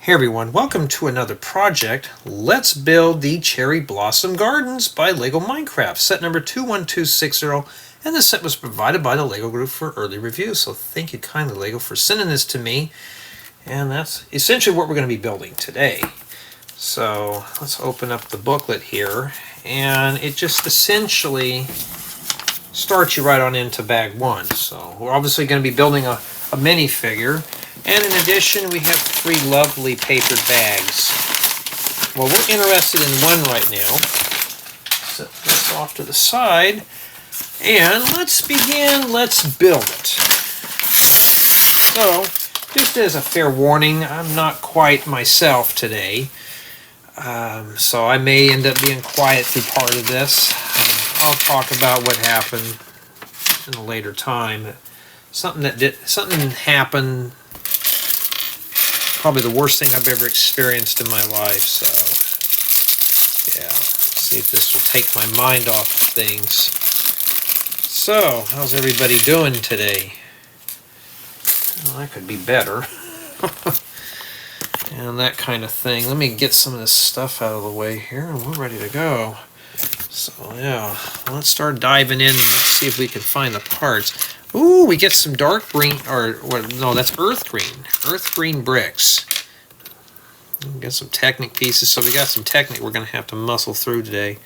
Hey everyone, welcome to another project. Let's build the Cherry Blossom Gardens by LEGO Minecraft, set number 21260, and this set was provided by the LEGO Group for early review, so thank you kindly LEGO for sending this to me, and that's essentially what we're going to be building today. So let's open up the booklet here, and it just essentially starts you right on into bag one. So we're obviously going to be building a minifigure. And in addition, we have 3 lovely papered bags. Well, we're interested in one right now. Set this off to the side. And let's begin. Let's build it. So, just as a fair warning, I'm not quite myself today. So I may end up being quiet through part of this. I'll talk about what happened in a later time. Something happened. Probably the worst thing I've ever experienced in my life, so yeah, let's see if this will take my mind off of things. So, how's everybody doing today? Well, that could be better. And that kind of thing. Let me get some of this stuff out of the way here, and we're ready to go. So, yeah, let's start diving in and let's see if we can find the parts. Ooh, we get some dark green, no, that's earth green bricks. We got some Technic pieces, so we got some Technic we're going to have to muscle through today.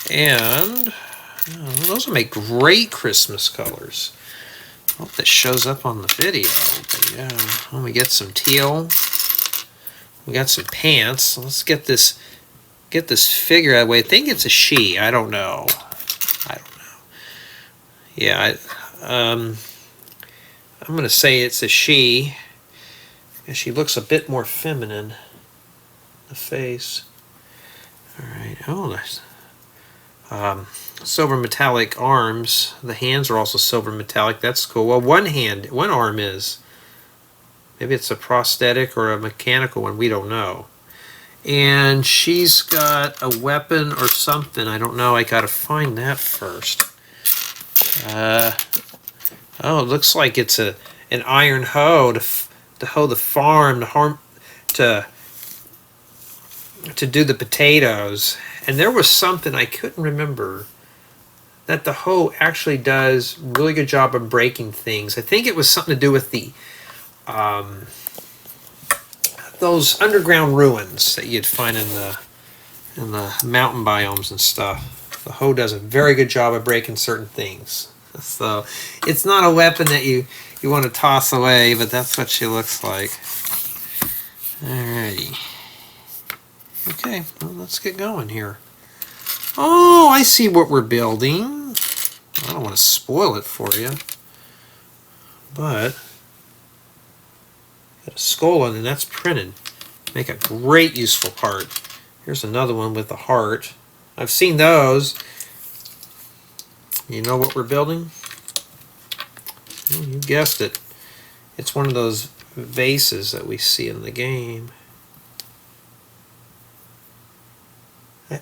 And those will make great Christmas colors. I hope that shows up on the video. But yeah, well, we get some teal. We got some pants. So let's get this figure out of the way. I think it's a she. I don't know. Yeah, I'm going to say it's a she, and she looks a bit more feminine, the face. Alright, oh, nice. Silver metallic arms. The hands are also silver metallic. That's cool. Well, one arm is. Maybe it's a prosthetic or a mechanical one. We don't know. And she's got a weapon or something. I don't know. I got to find that first. Oh, it looks like it's an iron hoe to hoe the farm, to do the potatoes. And there was something I couldn't remember that the hoe actually does a really good job of breaking things. I think it was something to do with the those underground ruins that you'd find in the mountain biomes and stuff. The hoe does a very good job of breaking certain things. So it's not a weapon that you want to toss away, but that's what she looks like. Alrighty. Okay, well, let's get going here. Oh, I see what we're building. I don't want to spoil it for you, but got a skull on it, and that's printed. Make a great useful part. Here's another one with a heart. I've seen those. You know what we're building? Well, you guessed it. It's one of those vases that we see in the game.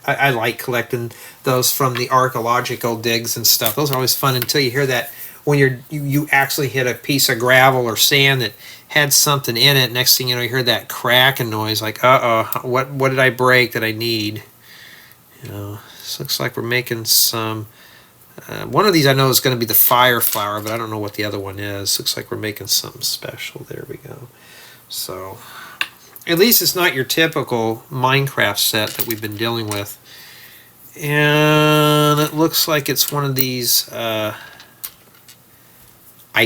I like collecting those from the archaeological digs and stuff. Those are always fun until you hear that when you actually hit a piece of gravel or sand that had something in it. Next thing you know, you hear that cracking noise like, uh-oh, what did I break that I need? You know, this looks like we're making some... one of these I know is going to be the fire flower, but I don't know what the other one is. Looks like we're making something special. There we go. So, at least it's not your typical Minecraft set that we've been dealing with. And it looks like it's one of these, I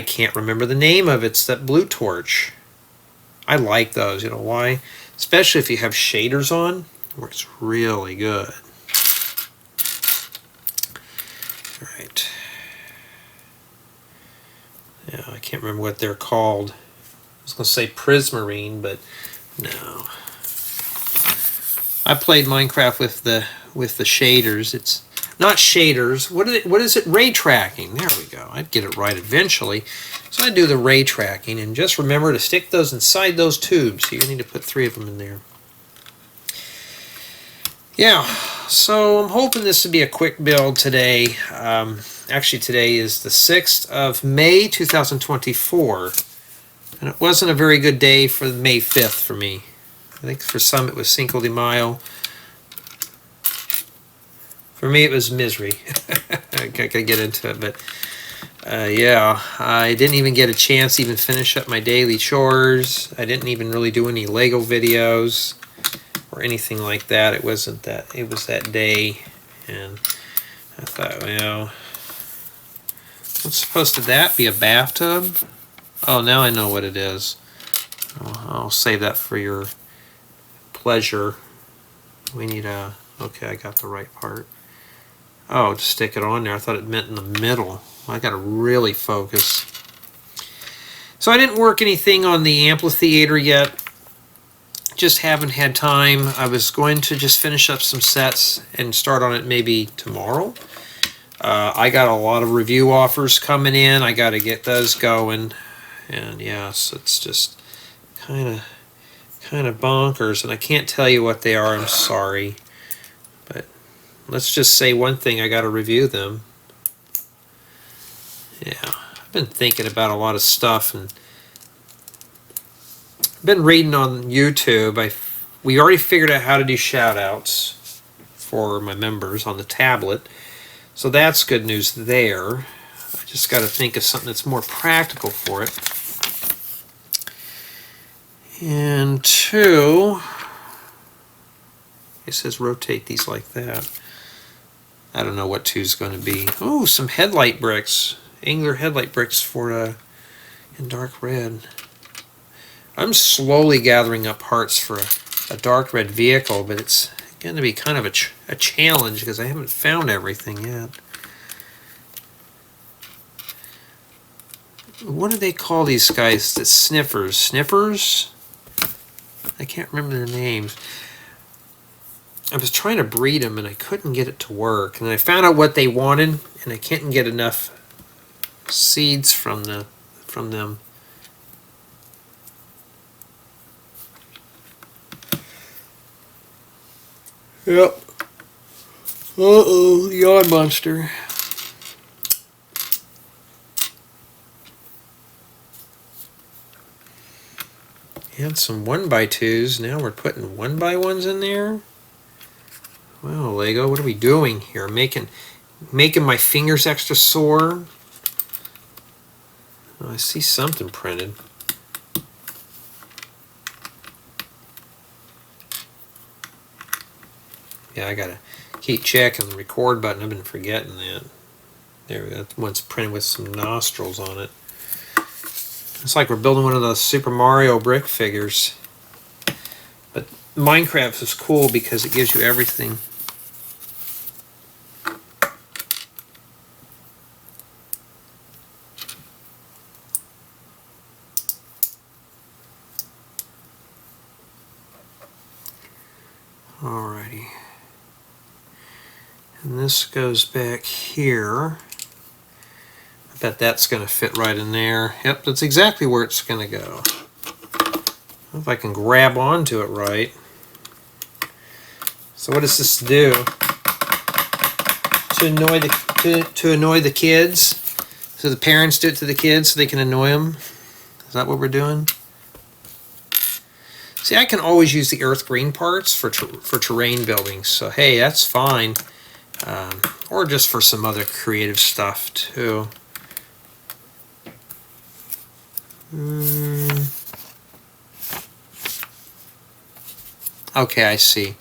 can't remember the name of it. It's that blue torch. I like those. You know why? Especially if you have shaders on. It works really good. Right. Yeah, I can't remember what they're called. I was going to say prismarine, but no. I played Minecraft with the shaders. It's not shaders. What is it? Ray tracking. There we go. I'd get it right eventually. So I do the ray tracking, and just remember to stick those inside those tubes. So you need to put 3 of them in there. Yeah, so I'm hoping this will be a quick build today. Actually, today is the 6th of May, 2024. And it wasn't a very good day for May 5th for me. I think for some it was Cinco de Mayo. For me it was misery. I gotta get into it, but yeah, I didn't even get a chance to even finish up my daily chores. I didn't even really do any Lego videos or anything like that. It was that day, and I thought, well, what's supposed to that be, a bathtub? Oh, now I know what it is. I'll save that for your pleasure. We need a, okay, I got the right part. Oh, to stick it on there. I thought it meant in the middle. I gotta really focus. So I didn't work anything on the amphitheater yet. Just haven't had time. I was going to just finish up some sets and start on it maybe tomorrow. I got a lot of review offers coming in. I got to get those going. And yes, it's just kind of bonkers, and I can't tell you what they are. I'm sorry, but let's just say one thing: I got to review them. Yeah, I've been thinking about a lot of stuff, and I've been reading on YouTube. We already figured out how to do shout-outs for my members on the tablet, so that's good news there. I just got to think of something that's more practical for it. And two, it says rotate these like that. I don't know what two's going to be. Oh, some headlight bricks. Angular headlight bricks for in dark red. I'm slowly gathering up parts for a dark red vehicle, but it's going to be kind of a challenge because I haven't found everything yet. What do they call these guys? The sniffers. Sniffers? I can't remember their names. I was trying to breed them and I couldn't get it to work. And I found out what they wanted, and I couldn't get enough seeds from them. Yep. Uh-oh, yawn monster. And some 1x2s. Now we're putting 1x1s in there. Well, Lego, what are we doing here? Making my fingers extra sore. Oh, I see something printed. Yeah, I gotta keep checking the record button. I've been forgetting that. There, that one's printed with some nostrils on it. It's like we're building one of those Super Mario brick figures. But Minecraft is cool because it gives you everything. Alrighty. And this goes back here. I bet that's going to fit right in there. Yep, that's exactly where it's going to go. If I can grab onto it right. So what does this do? To annoy the kids? So the parents do it to the kids so they can annoy them? Is that what we're doing? See, I can always use the earth green parts for terrain building, so hey, that's fine. Or just for some other creative stuff too. Okay, I see.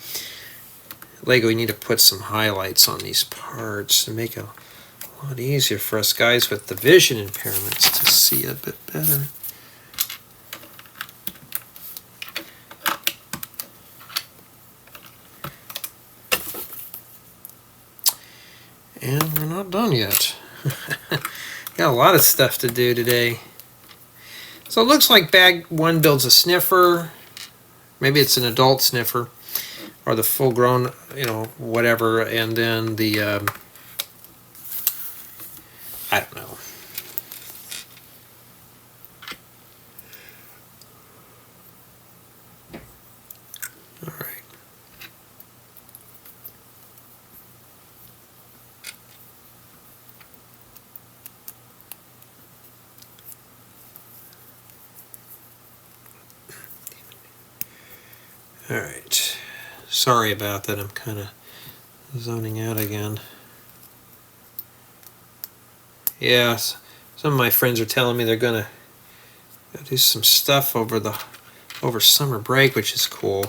Lego, we need to put some highlights on these parts to make it a lot easier for us guys with the vision impairments to see a bit better. And we're not done yet. Got a lot of stuff to do today. So it looks like bag 1 builds a sniffer. Maybe it's an adult sniffer. Or the full-grown, you know, whatever. And then the, I don't know. All right. Alright, sorry about that, I'm kind of zoning out again. Yeah, some of my friends are telling me they're going to do some stuff over summer break, which is cool.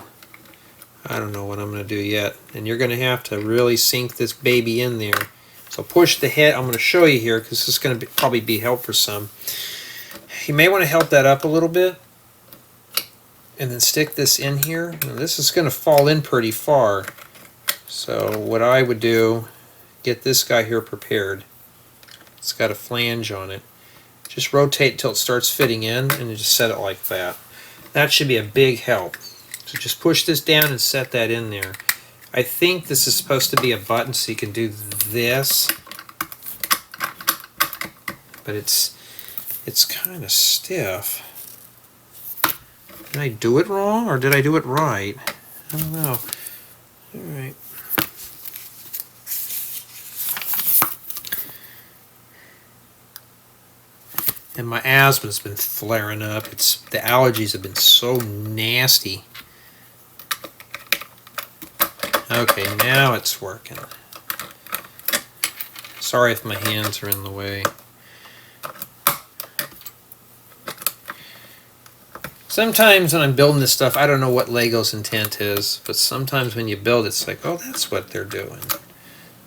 I don't know what I'm going to do yet. And you're going to have to really sink this baby in there. So push the head. I'm going to show you here because this is going to probably be help for some. You may want to help that up a little bit. And then stick this in here. Now, this is going to fall in pretty far. So what I would do, get this guy here prepared. It's got a flange on it. Just rotate until it starts fitting in and just set it like that. That should be a big help. So just push this down and set that in there. I think this is supposed to be a button so you can do this. But it's kind of stiff. Did I do it wrong or did I do it right? I don't know. Alright. And my asthma's been flaring up. The allergies have been so nasty. Okay, now it's working. Sorry if my hands are in the way. Sometimes when I'm building this stuff, I don't know what Lego's intent is, but sometimes when you build, it's like, oh, that's what they're doing.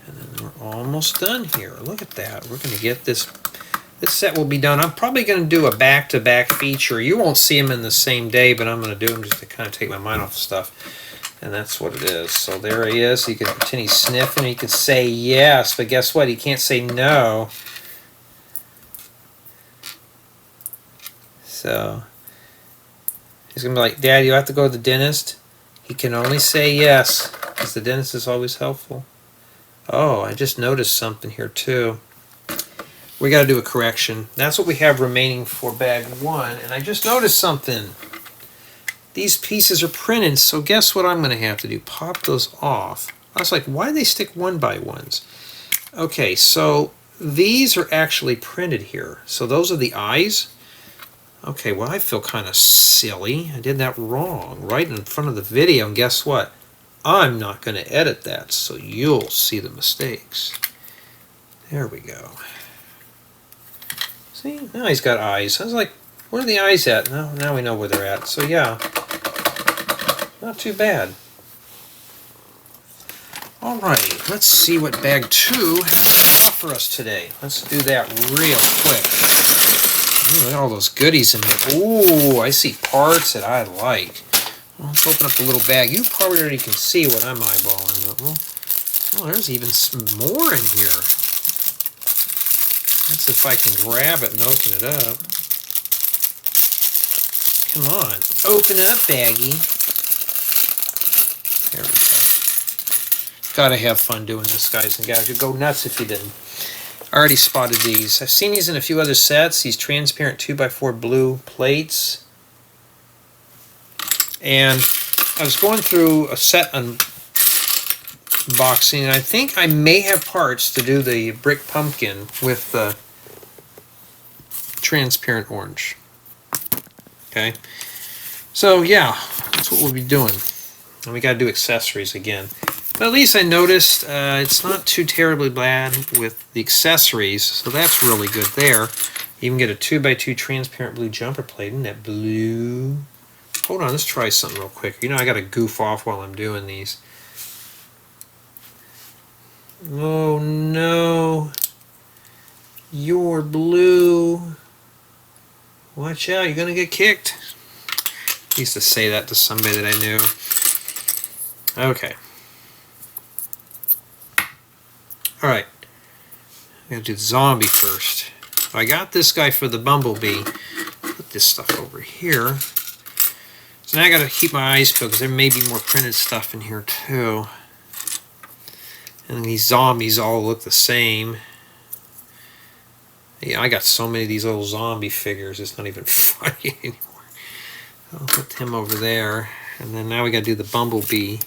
And then we're almost done here. Look at that. We're going to get this. This set will be done. I'm probably going to do a back-to-back feature. You won't see them in the same day, but I'm going to do them just to kind of take my mind off the stuff. And that's what it is. So there he is. You can pretend he's sniffing. He can say yes, but guess what? He can't say no. So he's going to be like, Dad, you have to go to the dentist? He can only say yes, because the dentist is always helpful. Oh, I just noticed something here too. We got to do a correction. That's what we have remaining for bag 1. And I just noticed something. These pieces are printed, so guess what I'm going to have to do? Pop those off. I was like, why do they stick 1x1s? Okay, so these are actually printed here. So those are the eyes. Okay, well, I feel kind of silly. I did that wrong right in front of the video, and guess what? I'm not going to edit that, so you'll see the mistakes. There we go. See, now he's got eyes. I was like, where are the eyes at? Now we know where they're at. So yeah, not too bad. Alright, let's see what bag 2 has to offer us today. Let's do that real quick. Ooh, look at all those goodies in there. Ooh, I see parts that I like. Well, let's open up the little bag. You probably already can see what I'm eyeballing. But, well, there's even some more in here. Let's see if I can grab it and open it up. Come on, open up, baggie. There we go. Gotta have fun doing this, guys and gals. You'd go nuts if you didn't. I already spotted these. I've seen these in a few other sets. These transparent 2x4 blue plates. And I was going through a set unboxing, and I think I may have parts to do the brick pumpkin with the transparent orange. Okay, so yeah, that's what we'll be doing. And we got to do accessories again. But at least I noticed it's not too terribly bad with the accessories, so that's really good there. You even get a 2x2 transparent blue jumper plate. Isn't that blue? Hold on, let's try something real quick. You know, I got to goof off while I'm doing these. Oh no, you're blue. Watch out, you're gonna get kicked. I used to say that to somebody that I knew. Okay. Alright. I'm gonna do the zombie first. I got this guy for the bumblebee. Put this stuff over here. So now I gotta keep my eyes peeled because there may be more printed stuff in here too. And these zombies all look the same. Yeah, I got so many of these little zombie figures, it's not even funny anymore. I'll put him over there. And then now we gotta do the bumblebee.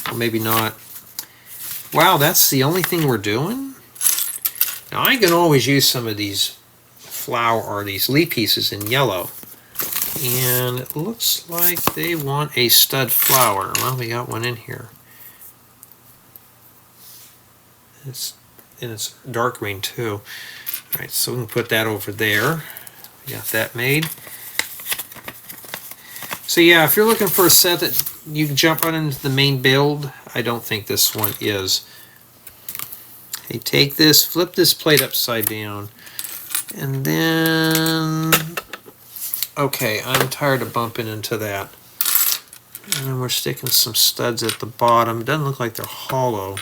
Or maybe not. Wow, that's the only thing we're doing? Now I can always use some of these flower or these leaf pieces in yellow. And it looks like they want a stud flower. Well, we got one in here. It's dark green too. Alright, so we can put that over there. We got that made. So yeah, if you're looking for a set that you can jump on into the main build, I don't think this one is. Hey, take this, flip this plate upside down, and then... Okay, I'm tired of bumping into that. And then we're sticking some studs at the bottom. It doesn't look like they're hollow.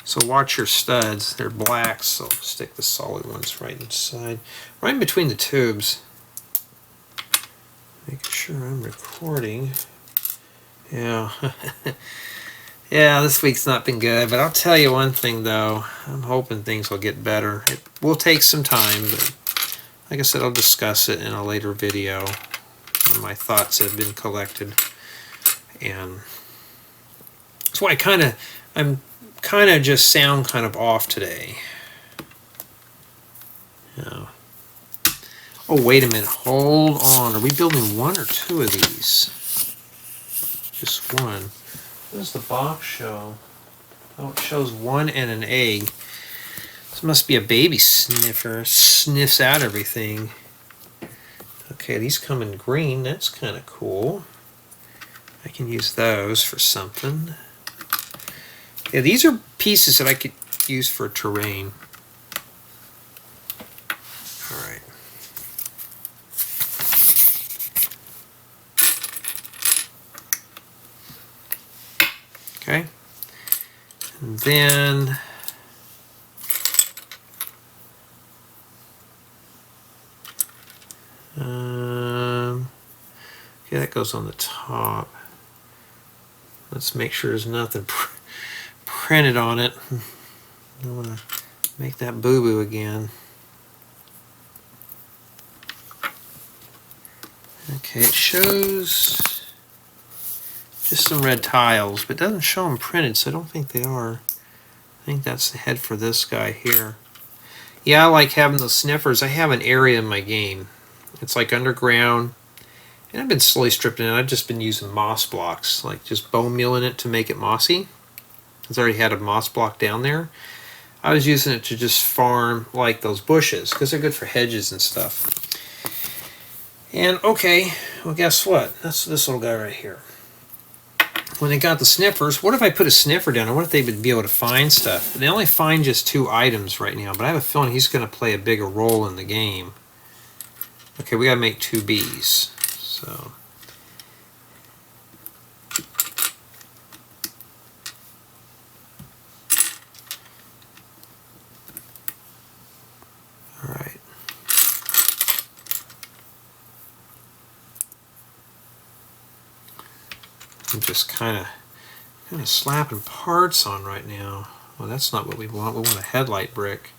So watch your studs. They're black, so stick the solid ones right inside. Right in between the tubes. Making sure I'm recording. Yeah. Yeah, this week's not been good, but I'll tell you one thing though. I'm hoping things will get better. It will take some time, but like I said, I'll discuss it in a later video when my thoughts have been collected. And that's why I'm kind of just sound kind of off today. Yeah. Oh, wait a minute. Hold on. Are we building one or two of these? Just one. What does the box show? Oh, it shows one and an egg. This must be a baby sniffer. Sniffs out everything. Okay, these come in green. That's kind of cool. I can use those for something. Yeah, these are pieces that I could use for terrain. Alright. Okay. And then okay, that goes on the top. Let's make sure there's nothing printed on it. I don't want to make that boo-boo again. Okay, it shows just some red tiles, but it doesn't show them printed, so I don't think they are. I think that's the head for this guy here. Yeah, I like having those sniffers. I have an area in my game. It's like underground, and I've been slowly stripping it. I've just been using moss blocks, like just bone mealing it to make it mossy. It's already had a moss block down there. I was using it to just farm like those bushes, because they're good for hedges and stuff. And okay, well guess what? That's this little guy right here. When they got the sniffers, what if I put a sniffer down? I wonder if they would be able to find stuff. They only find just 2 items right now, but I have a feeling he's going to play a bigger role in the game. Okay, we got to make 2 bees. So, all right. I'm just kind of slapping parts on right now. Well, that's not what we want. We want a headlight brick.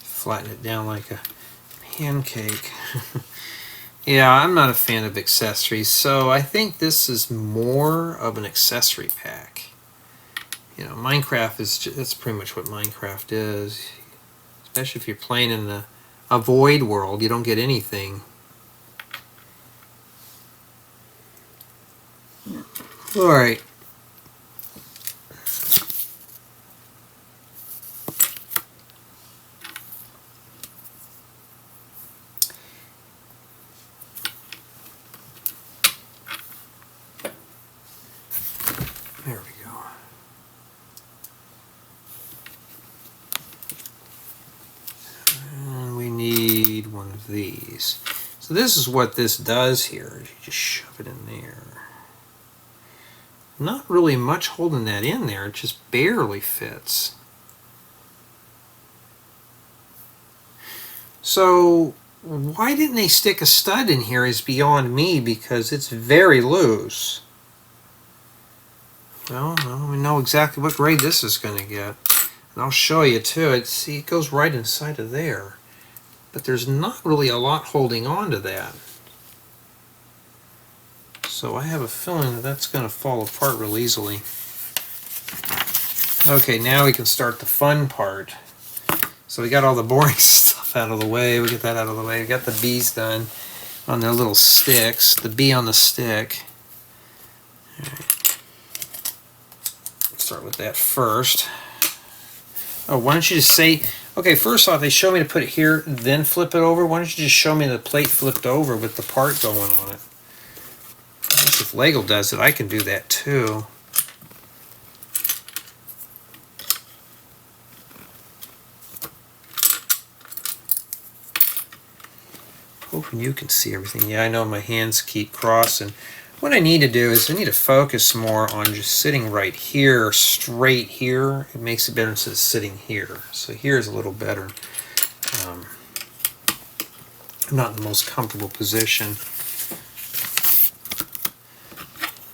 Flatten it down like a pancake. Yeah, I'm not a fan of accessories, so I think this is more of an accessory pack. You know, Minecraft that's pretty much what Minecraft is. Especially if you're playing in a void world, you don't get anything. Alright. There we go. And we need one of these. So this is what this does here. You just shove it in there. Not really much holding that in there. It just barely fits. So why didn't they stick a stud in here is beyond me, because it's very loose. Well, we know exactly what grade this is going to get. And I'll show you too. See, it goes right inside of there. But there's not really a lot holding on to that. So I have a feeling that that's going to fall apart real easily. Okay, now we can start the fun part. So we got all the boring stuff out of the way. We get that out of the way. We got the bees done on their little sticks. The bee on the stick. All right. Start with that first. Oh, why don't you just say, okay, first off, they show me to put it here, then flip it over. Why don't you just show me the plate flipped over with the part going on it? I guess if Lego does it, I can do that too. Hoping you can see everything. Yeah, I know my hands keep crossing. What I need to do is I need to focus more on just sitting right here, straight here. It makes it better instead of sitting here. So here's a little better. I'm not in the most comfortable position.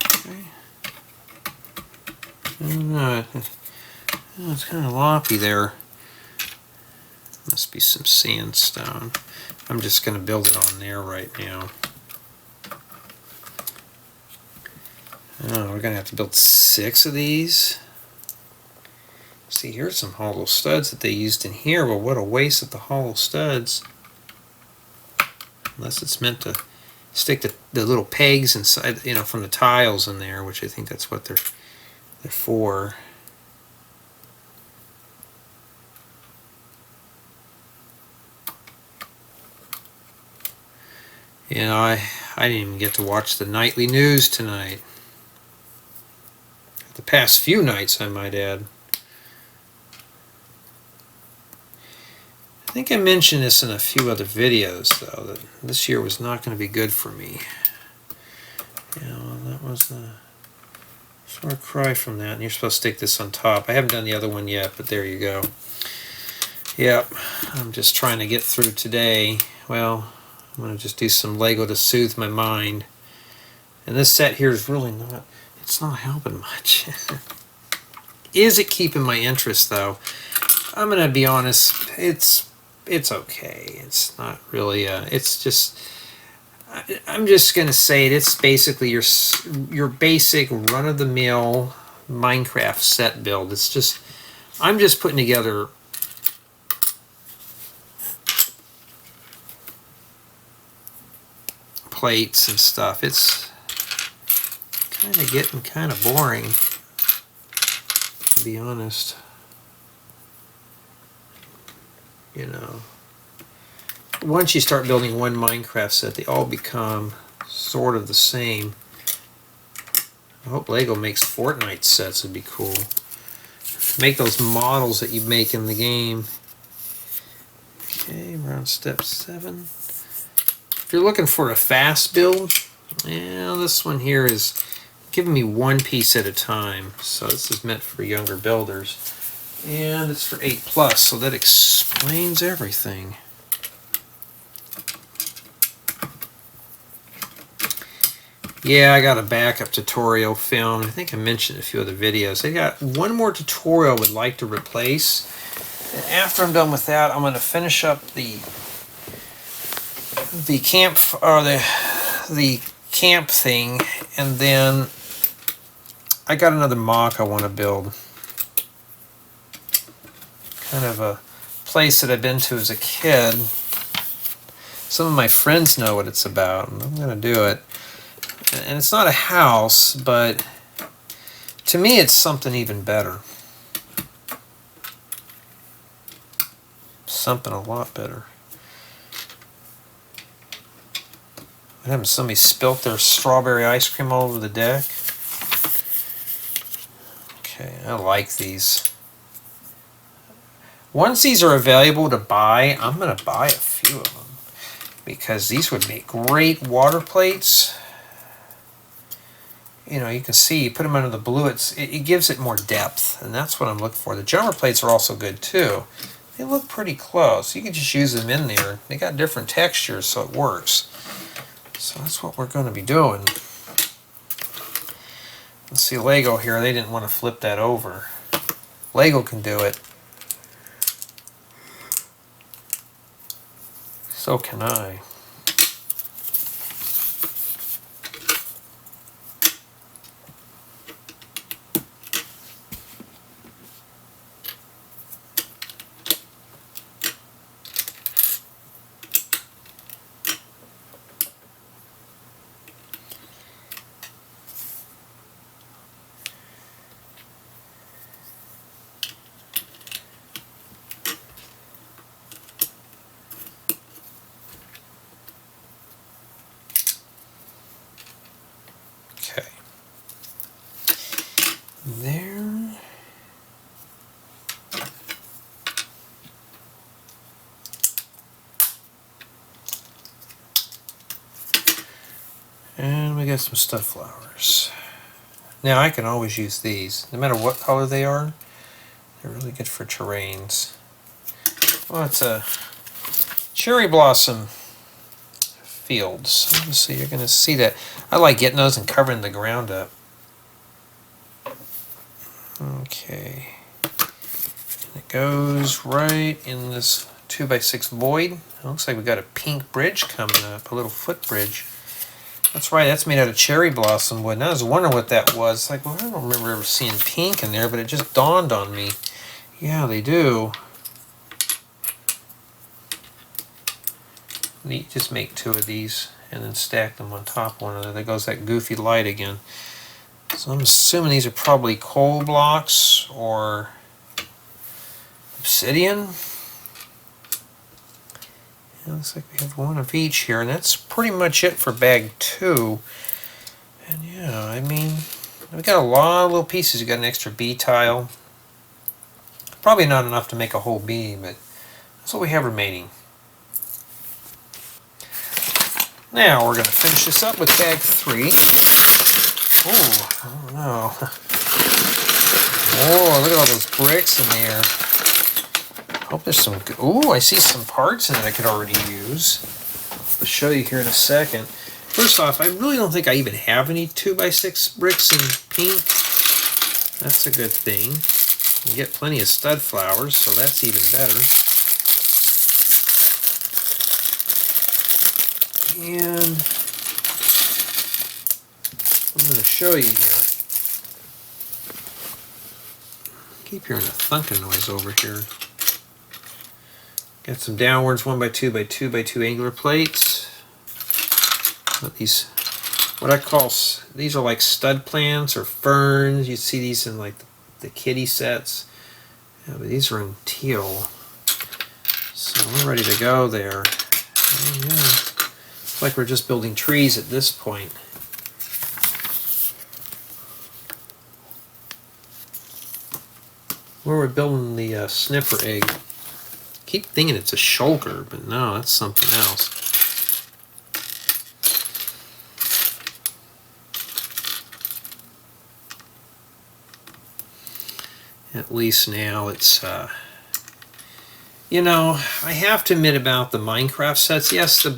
Okay. It's kind of loppy there. Must be some sandstone. I'm just going to build it on there right now. Oh, we're going to have to build 6 of these. See, here's some hollow studs that they used in here. Well, what a waste of the hollow studs. Unless it's meant to stick the little pegs inside, you know, from the tiles in there, which I think that's what they're for. You know, I didn't even get to watch the nightly news tonight. The past few nights, I might add. I think I mentioned this in a few other videos, though, that this year was not going to be good for me. You know, that was a far cry from that. And you're supposed to stick this on top. I haven't done the other one yet, but there you go. Yep, I'm just trying to get through today. Well, I'm going to just do some Lego to soothe my mind. And this set here is really not, it's not helping much. Is it keeping my interest, though? I'm going to be honest, it's okay. It's not really, it's just, I'm just going to say it. It's basically your basic run-of-the-mill Minecraft set build. It's just, I'm just putting together plates and stuff. It's kind of getting kind of boring, to be honest. You know, once you start building one Minecraft set, they all become sort of the same. I hope Lego makes Fortnite sets. Would be cool. Make those models that you make in the game. Okay, we're on step 7. If you're looking for a fast build, yeah, this one here is giving me one piece at a time. So this is meant for younger builders. And it's for 8+, so that explains everything. Yeah, I got a backup tutorial filmed. I think I mentioned a few other videos. I got one more tutorial I would like to replace. And after I'm done with that, I'm going to finish up the camp, or the camp thing, and then I got another mock I want to build. Kind of a place that I've been to as a kid. Some of my friends know what it's about, and I'm going to do it. And it's not a house, but to me it's something even better. Something a lot better. What happened? Somebody spilt their strawberry ice cream all over the deck. Okay, I like these. Once these are available to buy, I'm going to buy a few of them, because these would make great water plates. You know, you can see, you put them under the blue, it gives it more depth, and that's what I'm looking for. The jumper plates are also good too. They look pretty close. You can just use them in there. They got different textures, so it works. So that's what we're going to be doing. Let's see, Lego here, they didn't want to flip that over. Lego can do it. So can I. got some stud flowers. Now I can always use these, no matter what color they are. They're really good for terrains. Well, it's a cherry blossom fields. So you're going to see that. I like getting those and covering the ground up. Okay. And it goes right in this 2x6 void. It looks like we got a pink bridge coming up, a little foot bridge. That's right, that's made out of cherry blossom wood. And I was wondering what that was. Like, well, I don't remember ever seeing pink in there, but it just dawned on me. Yeah, they do. You just make 2 of these and then stack them on top of one another. There goes that goofy light again. So I'm assuming these are probably coal blocks or obsidian. It looks like we have 1 of each here, and that's pretty much it for bag 2. And yeah, I mean, we got a lot of little pieces. You got an extra bee tile. Probably not enough to make a whole bee, but that's what we have remaining. Now we're going to finish this up with bag 3. Oh no. Oh, look at all those bricks in there. Hope there's some. Oh, I see some parts in it I could already use. I'll show you here in a second. First off, I really don't think I even have any 2x6 bricks in pink. That's a good thing. You get plenty of stud flowers, so that's even better. And I'm going to show you here. Keep hearing a thunking noise over here. Got some downwards 1x2x2x2 angular plates. These, what I call, these are like stud plants or ferns. You see these in like the kitty sets. Yeah, but these are in teal. So we're ready to go there. Oh, yeah. It's like we're just building trees at this point. Where we're building the sniffer egg. Keep thinking it's a shulker, but no, that's something else. At least now it's, you know, I have to admit about the Minecraft sets, yes, the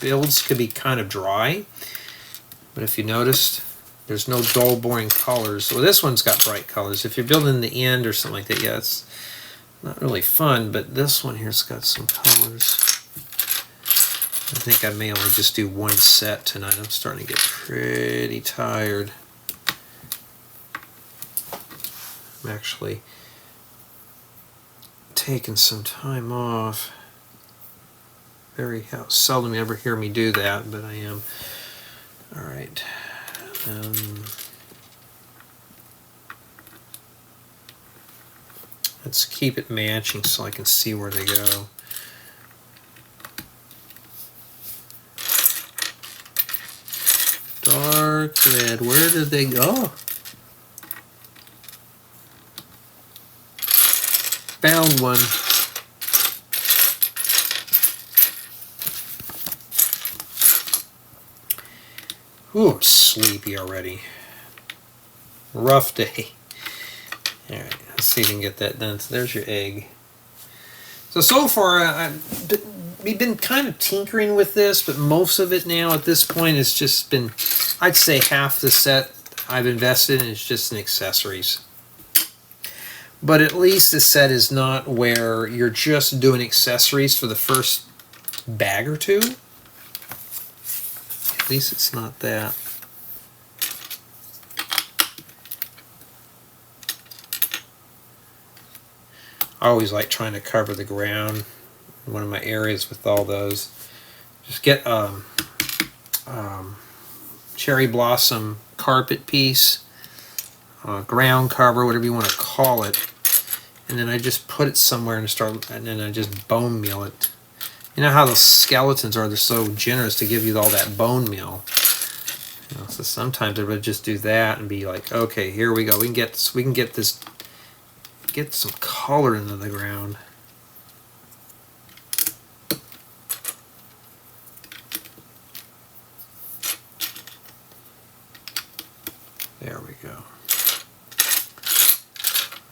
builds could be kind of dry, but if you noticed, there's no dull, boring colors. Well, this one's got bright colors. If you're building the end or something like that, yeah, it's not really fun, but this one here's got some colors. I think I may only just do 1 set tonight. I'm starting to get pretty tired. I'm actually taking some time off. Very seldom you ever hear me do that, but I am. Alright. Let's keep it matching so I can see where they go. Dark red, where did they go? Found one. Ooh, I'm sleepy already. Rough day. Alright, let's see if we can get that done. So there's your egg. So far, we've been kind of tinkering with this, but most of it now at this point has just been, I'd say half the set I've invested in is just in accessories. But at least the set is not where you're just doing accessories for the first bag or 2. At least it's not that. I always like trying to cover the ground in one of my areas with all those. Just get cherry blossom carpet piece, ground cover, whatever you want to call it, and then I just put it somewhere and then I just bone meal it. You know how those skeletons are, they're so generous to give you all that bone meal. You know, so sometimes I would just do that and be like, okay, here we go. We can get this, get some color into the ground.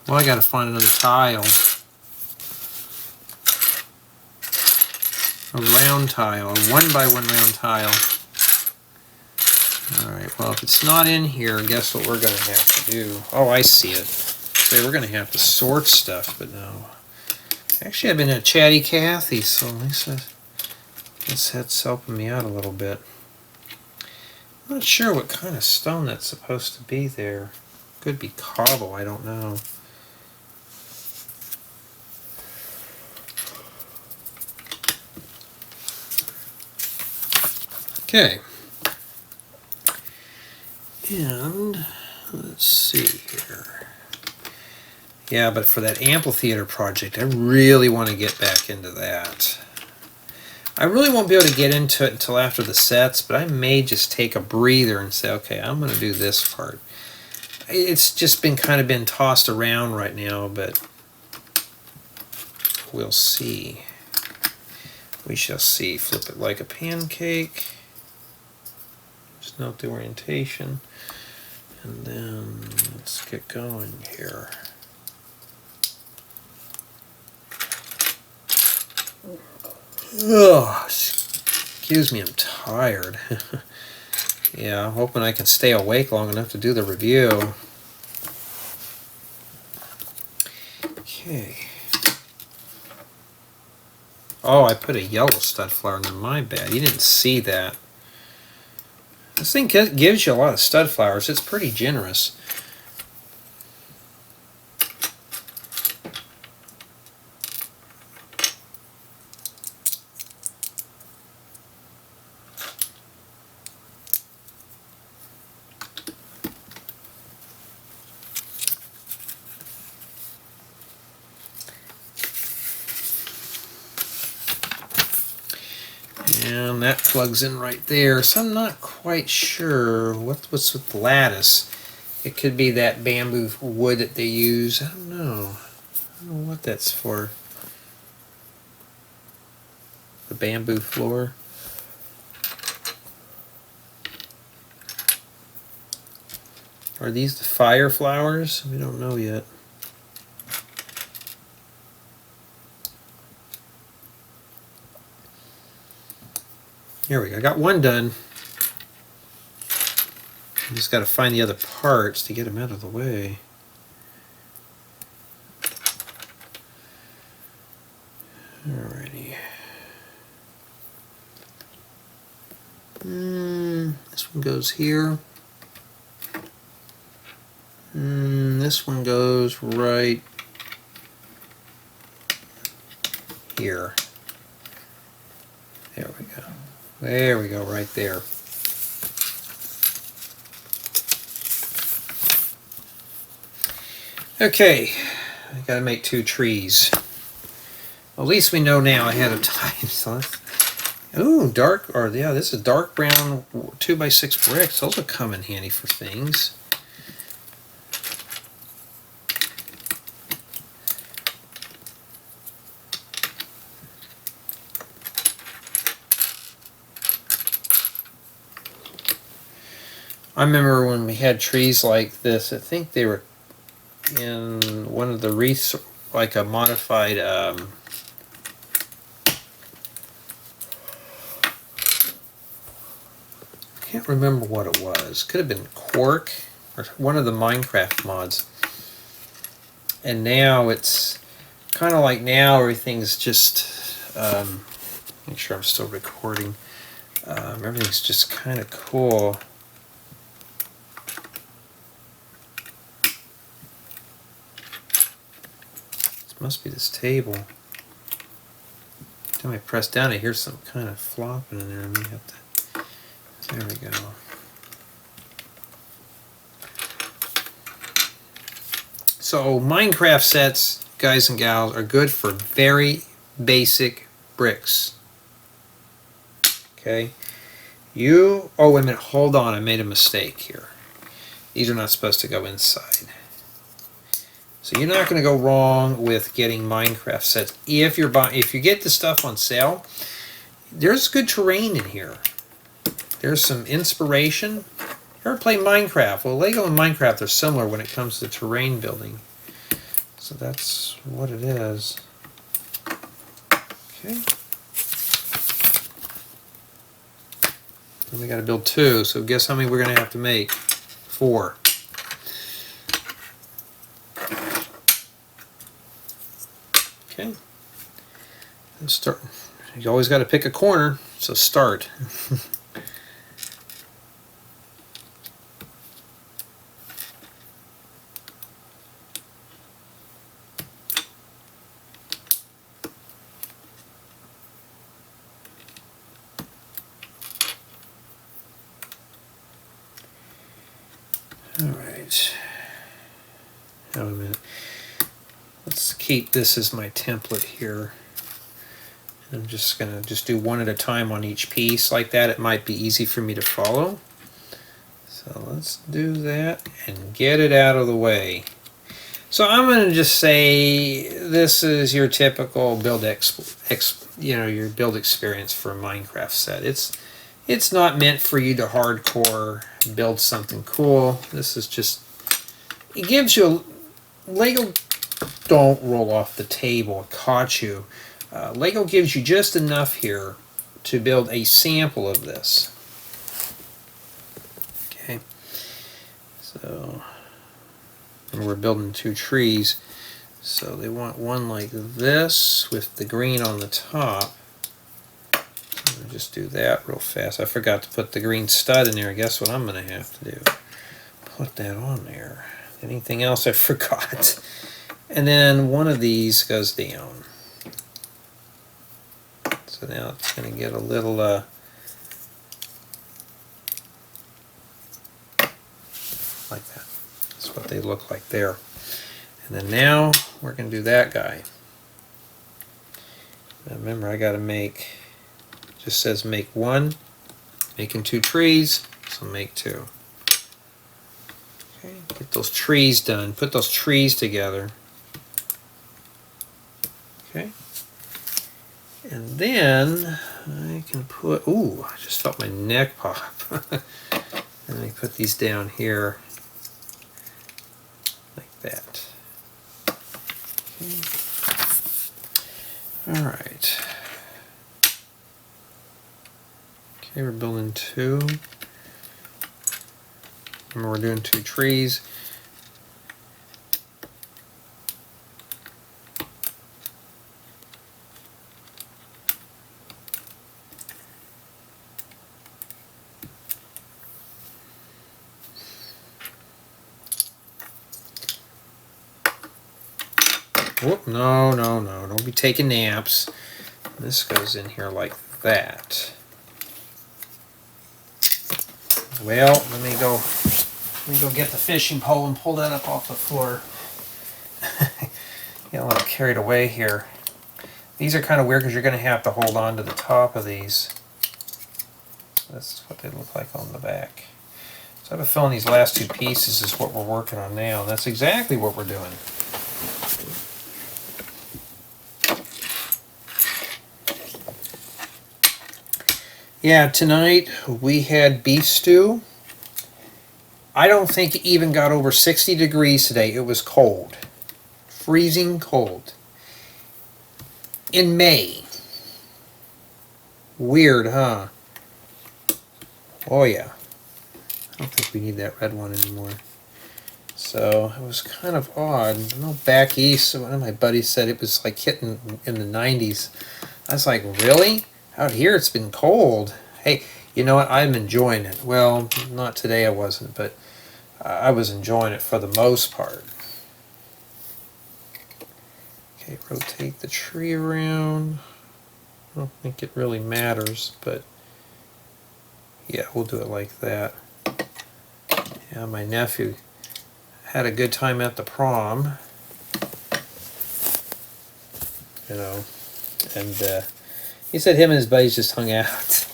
Well, I gotta find another tile. A round tile, a 1x1 round tile. Alright, well if it's not in here, guess what we're going to have to do? Oh, I see it. So we're going to have to sort stuff, but no. Actually, I've been a chatty Cathy, so at least that's helping me out a little bit. I'm not sure what kind of stone that's supposed to be there. Could be cobble, I don't know. Okay. And let's see here. Yeah, but for that amphitheater project, I really want to get back into that. I really won't be able to get into it until after the sets, but I may just take a breather and say, okay, I'm going to do this part. It's just been kind of been tossed around right now, but we'll see. We shall see. Flip it like a pancake. Just note the orientation. And then let's get going here. Oh, excuse me, I'm tired. Yeah, I'm hoping I can stay awake long enough to do the review. Okay. Oh, I put a yellow stud flower in there. My bad. You didn't see that. This thing gives you a lot of stud flowers. It's pretty generous. And that plugs in right there, so I'm not quite sure what's with the lattice. It could be that bamboo wood that they use. I don't know. I don't know what that's for. The bamboo floor. Are these the fire flowers? We don't know yet. Here we go. I got one done. I just got to find the other parts to get them out of the way. Alrighty. This one goes here. This one goes right here. There we go. There we go, right there. Okay, I gotta make 2 trees. Well, at least we know now ahead of time. So ooh, dark, or yeah, this is dark brown 2x6 bricks. Those will come in handy for things. I remember when we had trees like this, I think they were in one of the like a modified can't remember what it was. Could have been Quark or one of the Minecraft mods. And now it's kind of like now everything's just make sure I'm still recording. Everything's just kind of cool. Must be this table. Every time I press down, I hear some kind of flopping in there. I may have to. There we go. So Minecraft sets, guys and gals, are good for very basic bricks. Okay. Oh wait a minute. Hold on. I made a mistake here. These are not supposed to go inside. So you're not going to go wrong with getting Minecraft sets. If you get the stuff on sale, there's good terrain in here. There's some inspiration. You ever play Minecraft? Well, Lego and Minecraft are similar when it comes to terrain building. So that's what it is. Okay. And we got to build 2, so guess how many we're going to have to make? 4. Okay. Let's start. You always got to pick a corner, so start. Alright. Wait a minute. Let's keep this as my template here. I'm just going to do one at a time on each piece like that. It might be easy for me to follow. So let's do that and get it out of the way. So I'm going to just say this is your typical build your build experience for a Minecraft set. It's not meant for you to hardcore build something cool. This is just, it gives you Lego. Don't roll off the table. It caught you. Lego gives you just enough here to build a sample of this. Okay, so and we're building 2 trees, so they want one like this with the green on the top. I'll just do that real fast. I forgot to put the green stud in there. Guess what I'm going to have to do? Put that on there. Anything else I forgot? And then one of these goes down. So now it's going to get a little like that. That's what they look like there. And then now we're going to do that guy. Now remember, I got to make, it just says make 1, making 2 trees, so make 2. Okay, get those trees done. Put those trees together. Okay. And then I can put, ooh, I just felt my neck pop. And I put these down here like that. Okay. All right. Okay, we're building 2. Remember, we're doing 2 trees. Whoop, no, no, no, don't be taking naps. This goes in here like that. Well, let me go get the fishing pole and pull that up off the floor. Get a little carried away here. These are kind of weird because you're going to have to hold on to the top of these. That's what they look like on the back. So I have a feeling these last 2 pieces is what we're working on now. That's exactly what we're doing. Yeah, tonight we had beef stew. I don't think it even got over 60 degrees today. It was cold. Freezing cold. In May. Weird, huh? Oh yeah. I don't think we need that red one anymore. So it was kind of odd. I know back east, one of my buddies said it was like hitting in the 90s. I was like, really? Out here it's been cold. Hey, you know what? I'm enjoying it. Well, not today I wasn't, but I was enjoying it for the most part. Okay, rotate the tree around. I don't think it really matters, but yeah, we'll do it like that. Yeah, my nephew had a good time at the prom. You know, and he said him and his buddies just hung out. So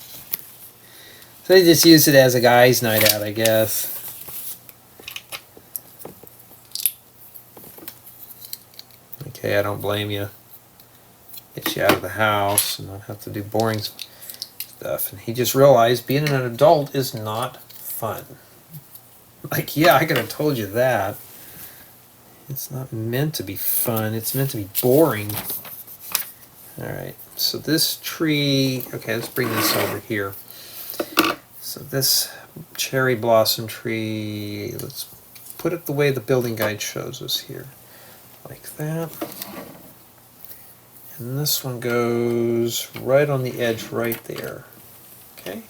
they just used it as a guy's night out, I guess. Okay, I don't blame you. Get you out of the house and not have to do boring stuff. And he just realized being an adult is not fun. Like, yeah, I could have told you that. It's not meant to be fun, it's meant to be boring. Alright, so this tree, okay, let's bring this over here. So this cherry blossom tree, let's put it the way the building guide shows us here. Like that. And this one goes right on the edge right there. Okay.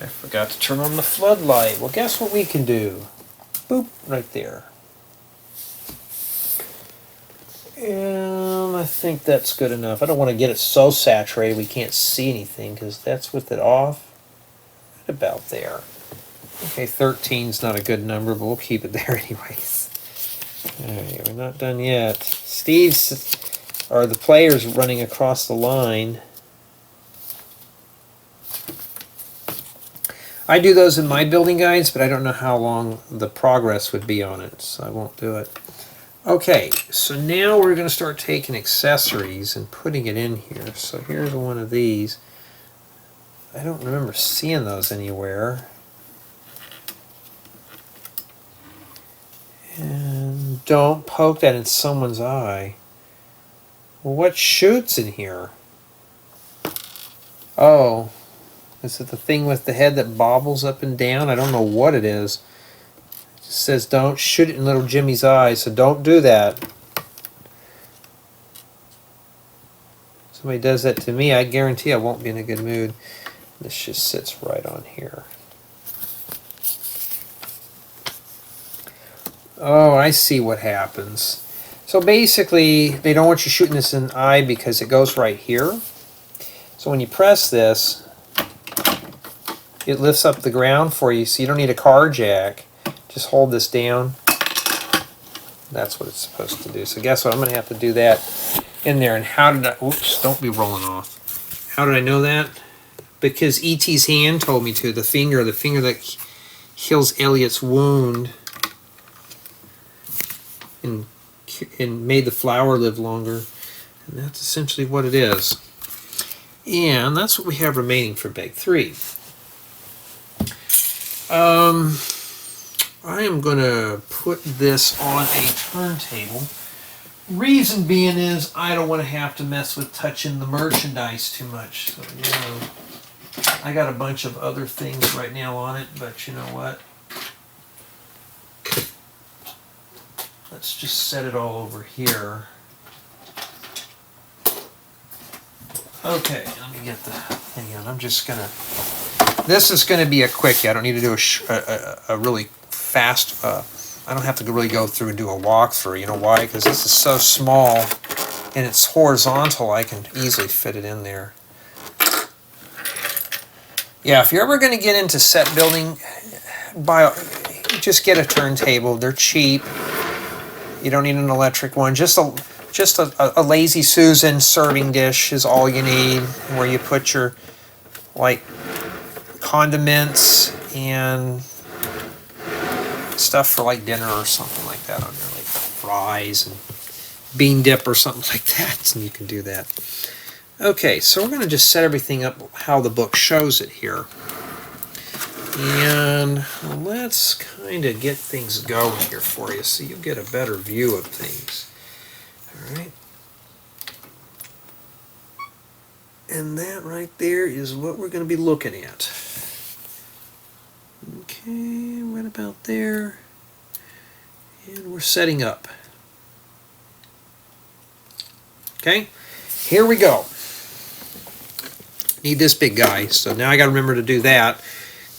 I forgot to turn on the floodlight. Well, guess what we can do? Boop, right there. And I think that's good enough. I don't want to get it so saturated we can't see anything, because that's with it off. Right about there. Okay, 13's not a good number, but we'll keep it there anyways. Alright, we're not done yet. Steve's, or the player's running across the line. I do those in my building guides, but I don't know how long the progress would be on it, so I won't do it. Okay, so now we're going to start taking accessories and putting it in here. So here's one of these. I don't remember seeing those anywhere. And don't poke that in someone's eye. Well, what shoots in here? Oh, is it the thing with the head that bobbles up and down? I don't know what it is. It just says don't shoot it in little Jimmy's eyes, so don't do that. Somebody does that to me, I guarantee I won't be in a good mood. This just sits right on here. Oh, I see what happens. So basically, they don't want you shooting this in the eye because it goes right here. So when you press this, it lifts up the ground for you, so you don't need a car jack. Just hold this down. That's what it's supposed to do. So guess what? I'm going to have to do that in there. And how did I... Oops, don't be rolling off. How did I know that? Because E.T.'s hand told me to. The finger that heals Elliot's wound and made the flower live longer. And that's essentially what it is. And that's what we have remaining for bag 3. I am going to put this on a turntable. Reason being is I don't want to have to mess with touching the merchandise too much. So, you know, I got a bunch of other things right now on it, but you know what? Let's just set it all over here. Okay, let me get the thing on. I'm just going to... This is going to be a quickie. I don't need to do a really fast... I don't have to really go through and do a walkthrough. You know why? Because this is so small and it's horizontal, I can easily fit it in there. Yeah, if you're ever going to get into set building, just get a turntable. They're cheap. You don't need an electric one. Just a Lazy Susan serving dish is all you need, where you put your like condiments and stuff for like dinner or something like that on there, like fries and bean dip or something like that, and you can do that. Okay, so we're going to just set everything up how the book shows it here. And let's kind of get things going here for you so you get a better view of things. Alright. And that right there is what we're going to be looking at. Okay, right about there. And we're setting up. Okay, here we go. Need this big guy, so now I got to remember to do that,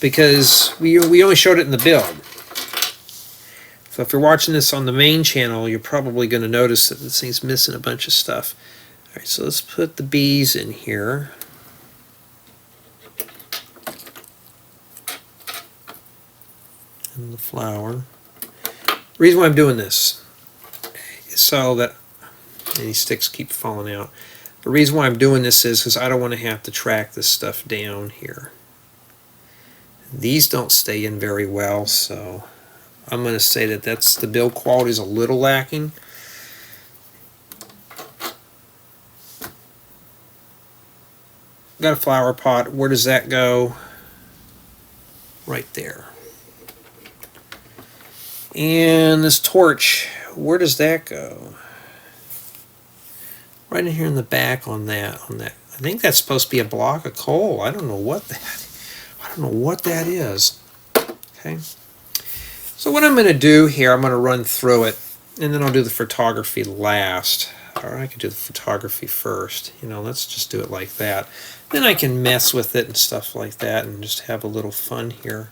because we only showed it in the build. So if you're watching this on the main channel, you're probably going to notice that this thing's missing a bunch of stuff. Alright, so let's put the bees in here. And the flower. The reason why I'm doing this is so that these sticks keep falling out. The reason why I'm doing this is because I don't want to have to track this stuff down here. These don't stay in very well, so I'm going to say that the build quality is a little lacking. Got a flower pot. Where does that go? Right there. And this torch, where does that go? Right in here in the back on that. I think that's supposed to be a block of coal. I don't know what that is. Okay. So what I'm going to do here, I'm going to run through it, and then I'll do the photography last. Or I could do the photography first. You know, let's just do it like that. Then I can mess with it and stuff like that and just have a little fun here.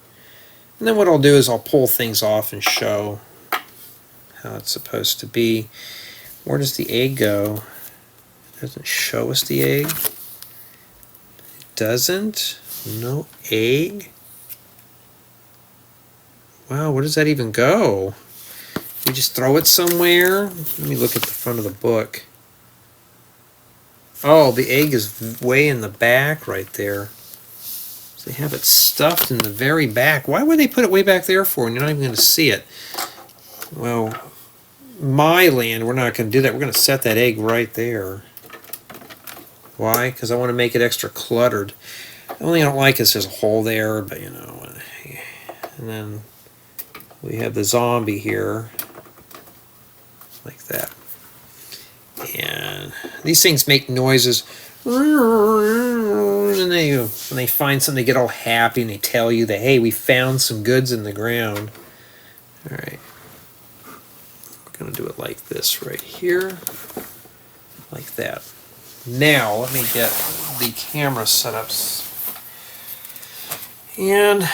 And then what I'll do is I'll pull things off and show how it's supposed to be. Where does the egg go? It doesn't show us the egg. It doesn't. No egg. Wow, where does that even go? We just throw it somewhere? Let me look at the front of the book. Oh, the egg is way in the back right there. So they have it stuffed in the very back. Why would they put it way back there for when you're not even going to see it? Well, my land, we're not going to do that. We're going to set that egg right there. Why? Because I want to make it extra cluttered. The only thing I don't like is there's a hole there, but you know. And then we have the zombie here. Like that. And these things make noises. And when they find something, they get all happy and they tell you that, hey, we found some goods in the ground. Alright. We're going to do it like this right here. Like that. Now, let me get the camera set up. And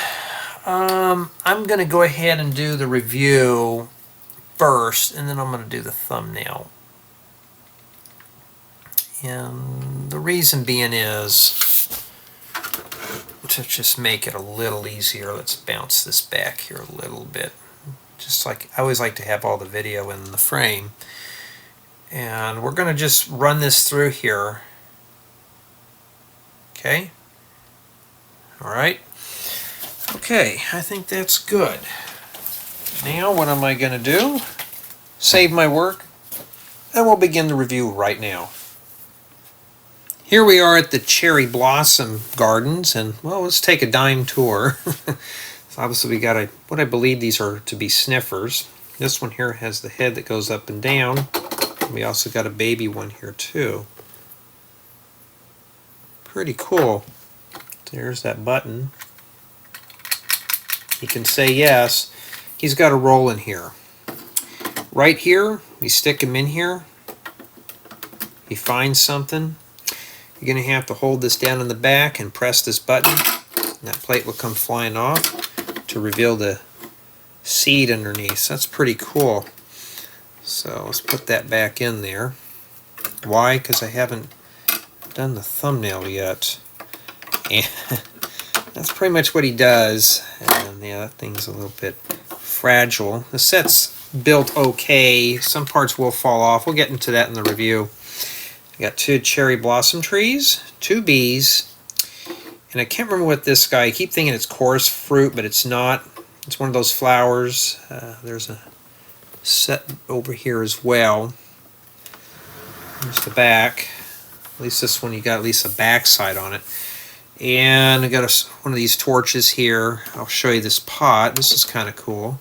I'm going to go ahead and do the review first, and then I'm going to do the thumbnail. And the reason being is to just make it a little easier. Let's bounce this back here a little bit. Just like I always like to have all the video in the frame. And we're going to just run this through here. Okay? Alright. Okay, I think that's good. Now what am I going to do? Save my work, and we'll begin the review right now. Here we are at the Cherry Blossom Gardens, and well, let's take a dime tour. So obviously we got what I believe these are to be sniffers. This one here has the head that goes up and down. We also got a baby one here too. Pretty cool. There's that button. He can say yes. He's got a roll in here. Right here, we stick him in here. He finds something. You're going to have to hold this down in the back and press this button. And that plate will come flying off to reveal the seed underneath. So that's pretty cool. So let's put that back in there. Why? Because I haven't done the thumbnail yet. And that's pretty much what he does. And yeah, that thing's a little bit fragile. The set's built okay. Some parts will fall off. We'll get into that in the review. I got 2 cherry blossom trees, 2 bees, and I can't remember what this guy, I keep thinking it's chorus fruit, but it's not. It's one of those flowers. There's a set over here as well. There's the back. At least this one, you got at least a back side on it. And I got one of these torches here. I'll show you this pot. This is kind of cool.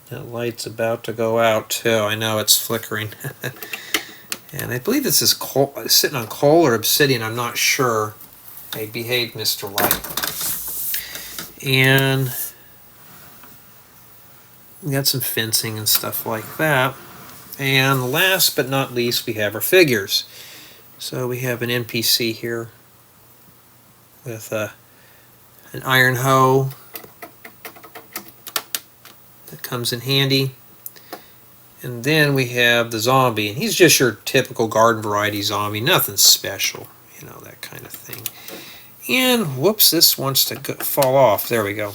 That light's about to go out too. I know it's flickering. And I believe this is coal, sitting on coal or obsidian. I'm not sure. Hey, behave, Mr. Light. And we got some fencing and stuff like that. And last but not least, we have our figures. So we have an NPC here with an iron hoe that comes in handy. And then we have the zombie, and he's just your typical garden variety zombie, nothing special, you know, that kind of thing. And whoops, this wants to fall off. There we go.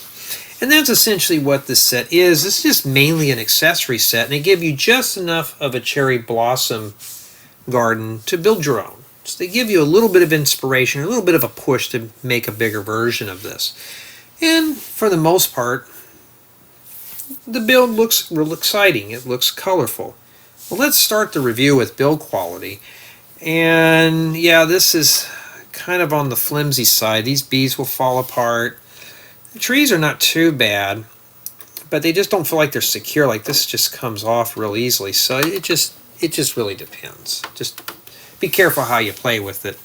And that's essentially what this set is. It's just mainly an accessory set, and they give you just enough of a cherry blossom garden to build your own. So they give you a little bit of inspiration, a little bit of a push to make a bigger version of this. And for the most part, the build looks real exciting. It looks colorful. Well, let's start the review with build quality. And yeah, this is kind of on the flimsy side. These bees will fall apart. The trees are not too bad. but they just don't feel like they're secure. Like this just comes off real easily. So it just really depends. Just be careful how you play with it.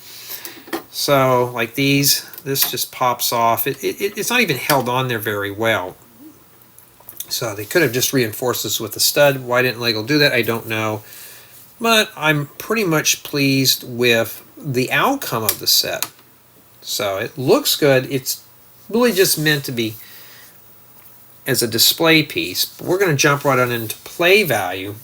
So like these, this just pops off. It's not even held on there very well. So they could have just reinforced this with a stud. Why didn't Lego do that? I don't know. But I'm pretty much pleased with the outcome of the set. So it looks good. It's really just meant to be as a display piece. But we're going to jump right on into play value.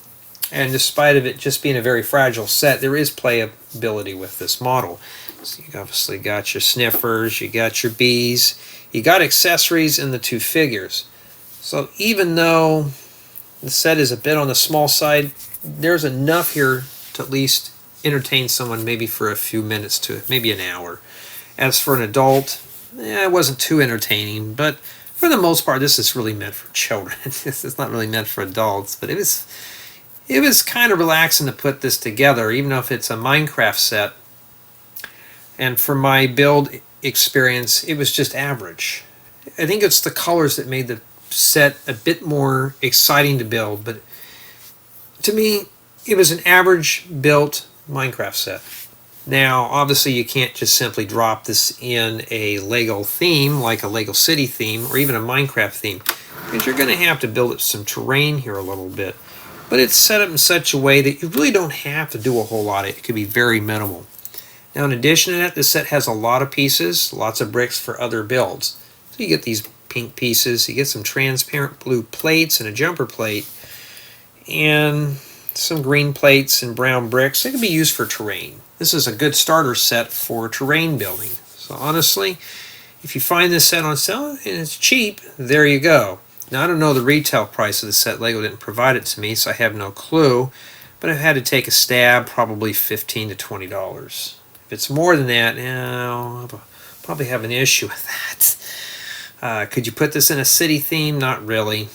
And despite of it just being a very fragile set, there is playability with this model. So you obviously got your sniffers, you got your bees, you got accessories and the two figures. So even though the set is a bit on the small side, there's enough here to at least entertain someone maybe for a few minutes to maybe an hour. As for an adult, it wasn't too entertaining, but for the most part this is really meant for children. It's not really meant for adults, but it was kind of relaxing to put this together, even if it's a Minecraft set. And for my build experience, it was just average. I think it's the colors that made the set a bit more exciting to build, but to me it was an average built Minecraft set. Now obviously you can't just simply drop this in a Lego theme like a Lego City theme or even a Minecraft theme, because you're going to have to build up some terrain here a little bit. But it's set up in such a way that you really don't have to do a whole lot. It could be very minimal. Now in addition to that, this set has a lot of pieces, lots of bricks for other builds. So you get these pink pieces, you get some transparent blue plates and a jumper plate, and some green plates and brown bricks. They can be used for terrain. This is a good starter set for terrain building. So honestly, if you find this set on sale and it's cheap, there you go. Now I don't know the retail price of the set. Lego didn't provide it to me, so I have no clue. But I've had to take a stab, probably $15 to $20. If it's more than that, I'll probably have an issue with that. Could you put this in a city theme? Not really.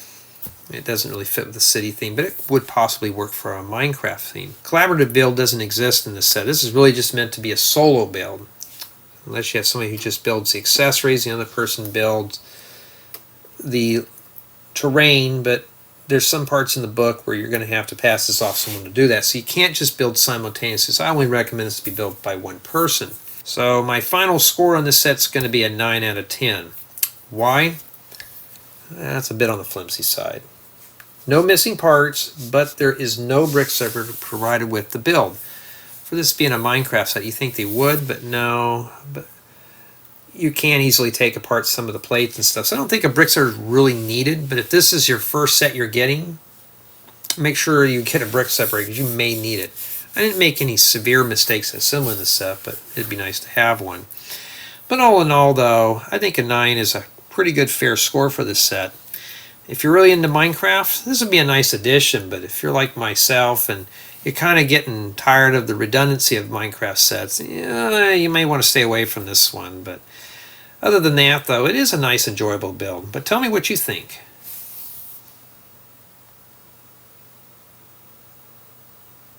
It doesn't really fit with the city theme, but it would possibly work for a Minecraft theme. Collaborative build doesn't exist in this set. This is really just meant to be a solo build. Unless you have somebody who just builds the accessories, the other person builds the terrain, but there's some parts in the book where you're going to have to pass this off someone to do that. So you can't just build simultaneously. So I only recommend this to be built by one person. So my final score on this set's going to be a 9 out of 10. Why? That's a bit on the flimsy side. No missing parts, but there is no brick separator provided with the build. For this being a Minecraft set, you think they would, but no. But you can easily take apart some of the plates and stuff. So I don't think a brick separator is really needed, but if this is your first set you're getting, make sure you get a brick separator because you may need it. I didn't make any severe mistakes assembling the set, but it'd be nice to have one. But all in all, though, I think a 9 is a pretty good fair score for this set. If you're really into Minecraft, this would be a nice addition, but if you're like myself and you're kind of getting tired of the redundancy of Minecraft sets, you may want to stay away from this one. But other than that, though, it is a nice, enjoyable build. But tell me what you think.